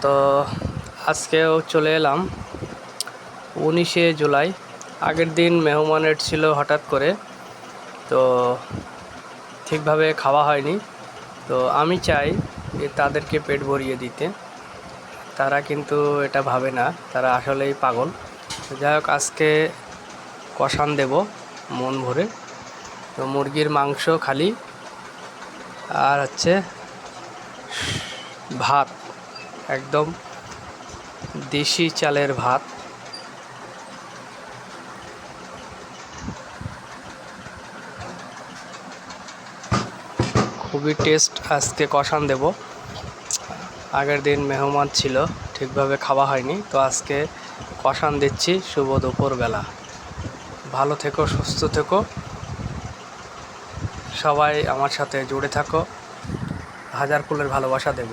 তো আজকেও চলে এলাম 19শে জুলাই। আগের দিন মেহমানের ছিল হঠাৎ করে, তো ঠিকভাবে খাওয়া হয়নি। তো আমি চাই তাদেরকে পেট ভরিয়ে দিতে, তারা কিন্তু এটা ভাবে না, তারা আসলেই পাগল। যাই হোক, আজকে কষান দেব মন ভরে। তো মুরগির মাংস খালি, আর হচ্ছে ভাত, একদম দেশি চালের ভাত। খুবই টেস্ট। আজকে কষান দেব। আগের দিন মেহমান ছিল, ঠিকভাবে খাওয়া হয়নি, তো আজকে কষান দিচ্ছি শুভ দুপুরবেলা। ভালো থেকো, সুস্থ থেকো, সবাই আমার সাথে জুড়ে থাকো। হাজার ফুলের ভালোবাসা দেব।